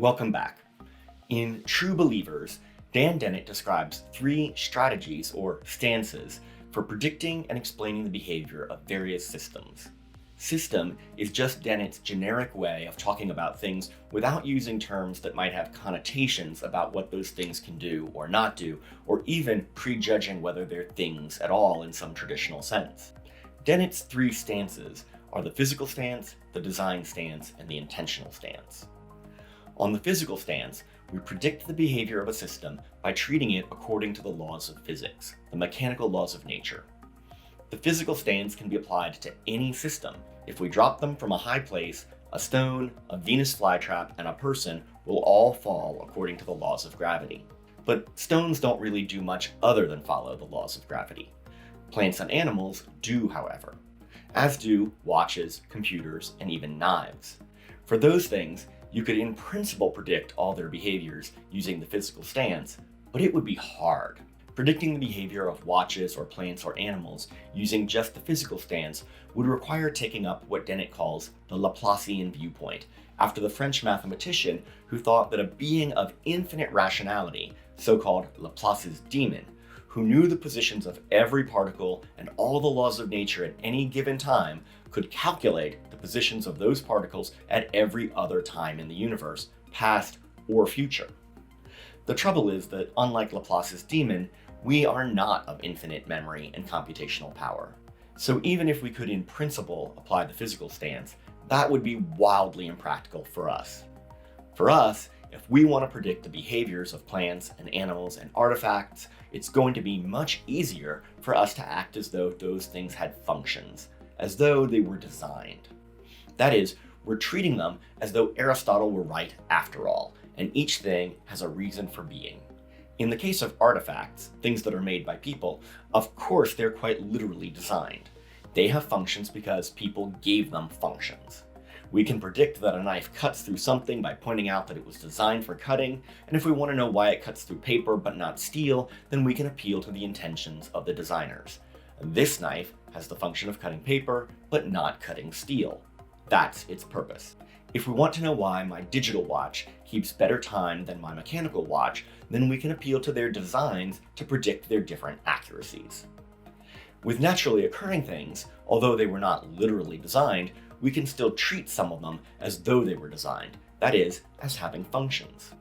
Welcome back. In True Believers, Dennett describes three strategies or stances for predicting and explaining the behavior of various systems. System is just Dennett's generic way of talking about things without using terms that might have connotations about what those things can do or not do, or even prejudging whether they're things at all in some traditional sense. Dennett's three stances are the physical stance, the design stance, and the intentional stance. On the physical stance, we predict the behavior of a system by treating it according to the laws of physics, the mechanical laws of nature. The physical stance can be applied to any system. If we drop them from a high place, a stone, a Venus flytrap, and a person will all fall according to the laws of gravity. But stones don't really do much other than follow the laws of gravity. Plants and animals do, however, as do watches, computers, and even knives. For those things, you could in principle predict all their behaviors using the physical stance, but it would be hard. Predicting the behavior of watches or plants or animals using just the physical stance would require taking up what Dennett calls the Laplacian viewpoint, after the French mathematician who thought that a being of infinite rationality, so-called Laplace's demon, who knew the positions of every particle and all the laws of nature at any given time, could calculate the positions of those particles at every other time in the universe, past or future. The trouble is that, unlike Laplace's demon, we are not of infinite memory and computational power. So even if we could in principle apply the physical stance, that would be wildly impractical for us. For us, if we want to predict the behaviors of plants and animals and artifacts, it's going to be much easier for us to act as though those things had functions, as though they were designed. That is, we're treating them as though Aristotle were right after all, and each thing has a reason for being. In the case of artifacts, things that are made by people, of course they're quite literally designed. They have functions because people gave them functions. We can predict that a knife cuts through something by pointing out that it was designed for cutting, and if we want to know why it cuts through paper but not steel, then we can appeal to the intentions of the designers. This knife has the function of cutting paper, but not cutting steel. That's its purpose. If we want to know why my digital watch keeps better time than my mechanical watch, then we can appeal to their designs to predict their different accuracies. With naturally occurring things, although they were not literally designed, we can still treat some of them as though they were designed, that is, as having functions.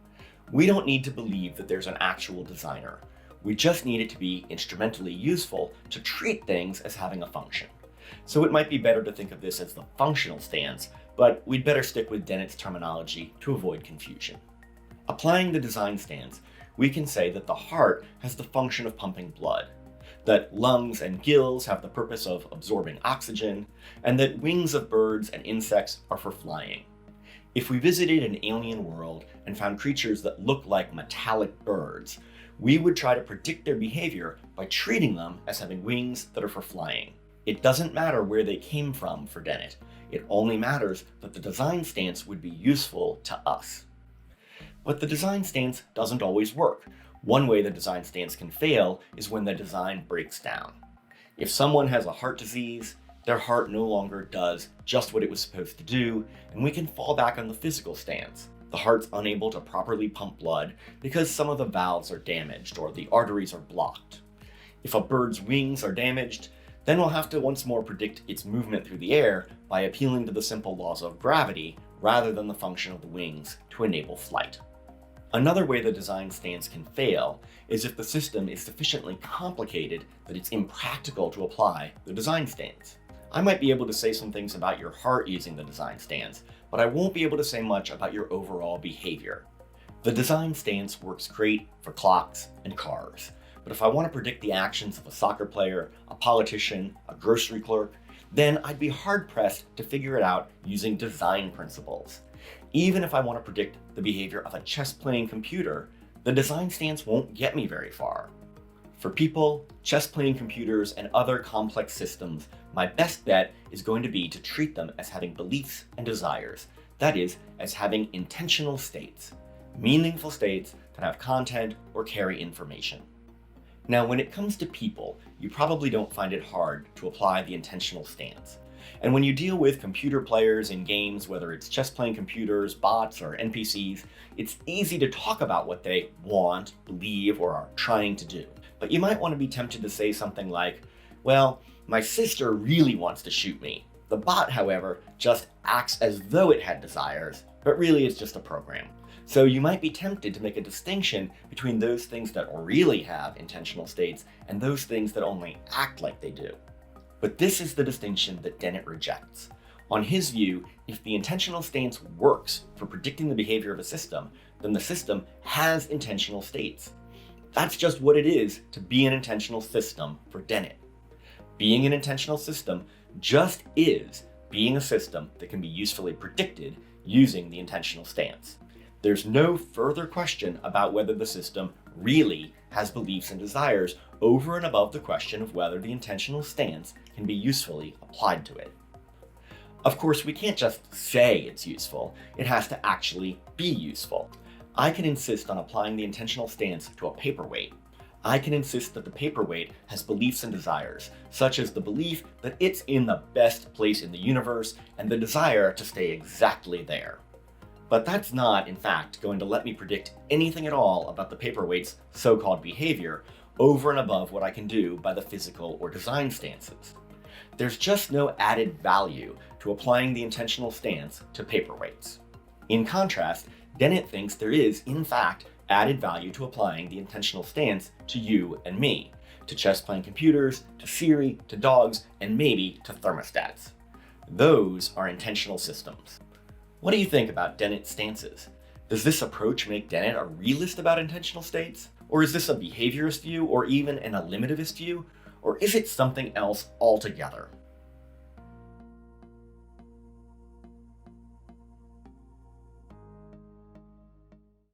We don't need to believe that there's an actual designer. We just need it to be instrumentally useful to treat things as having a function. So it might be better to think of this as the functional stance, but we'd better stick with Dennett's terminology to avoid confusion. Applying the design stance, we can say that the heart has the function of pumping blood, that lungs and gills have the purpose of absorbing oxygen, and that wings of birds and insects are for flying. If we visited an alien world and found creatures that look like metallic birds, we would try to predict their behavior by treating them as having wings that are for flying. It doesn't matter where they came from for Dennett. It only matters that the design stance would be useful to us. But the design stance doesn't always work. One way the design stance can fail is when the design breaks down. If someone has a heart disease, their heart no longer does just what it was supposed to do, and we can fall back on the physical stance. The heart's unable to properly pump blood because some of the valves are damaged or the arteries are blocked. If a bird's wings are damaged, then we'll have to once more predict its movement through the air by appealing to the simple laws of gravity rather than the function of the wings to enable flight. Another way the design stance can fail is if the system is sufficiently complicated that it's impractical to apply the design stance. I might be able to say some things about your heart using the design stance, but I won't be able to say much about your overall behavior. The design stance works great for clocks and cars, but if I want to predict the actions of a soccer player, a politician, a grocery clerk, then I'd be hard-pressed to figure it out using design principles. Even if I want to predict the behavior of a chess-playing computer, the design stance won't get me very far. For people, chess-playing computers, and other complex systems, my best bet is going to be to treat them as having beliefs and desires. That is, as having intentional states, meaningful states that have content or carry information. Now, when it comes to people, you probably don't find it hard to apply the intentional stance. And when you deal with computer players in games, whether it's chess playing computers, bots, or NPCs, it's easy to talk about what they want, believe, or are trying to do. But you might want to be tempted to say something like, well, my sister really wants to shoot me. The bot, however, just acts as though it had desires, but really it's just a program. So you might be tempted to make a distinction between those things that really have intentional states and those things that only act like they do. But this is the distinction that Dennett rejects. On his view, if the intentional stance works for predicting the behavior of a system, then the system has intentional states. That's just what it is to be an intentional system for Dennett. Being an intentional system just is being a system that can be usefully predicted using the intentional stance. There's no further question about whether the system really has beliefs and desires over and above the question of whether the intentional stance can be usefully applied to it. Of course, we can't just say it's useful, it has to actually be useful. I can insist on applying the intentional stance to a paperweight. I can insist that the paperweight has beliefs and desires, such as the belief that it's in the best place in the universe and the desire to stay exactly there. But that's not, in fact, going to let me predict anything at all about the paperweight's so-called behavior over and above what I can do by the physical or design stances. There's just no added value to applying the intentional stance to paperweights. In contrast, Dennett thinks there is, in fact, added value to applying the intentional stance to you and me, to chess-playing computers, to Siri, to dogs, and maybe to thermostats. Those are intentional systems. What do you think about Dennett's stances? Does this approach make Dennett a realist about intentional states? Or is this a behaviorist view, or even an eliminativist view? Or is it something else altogether?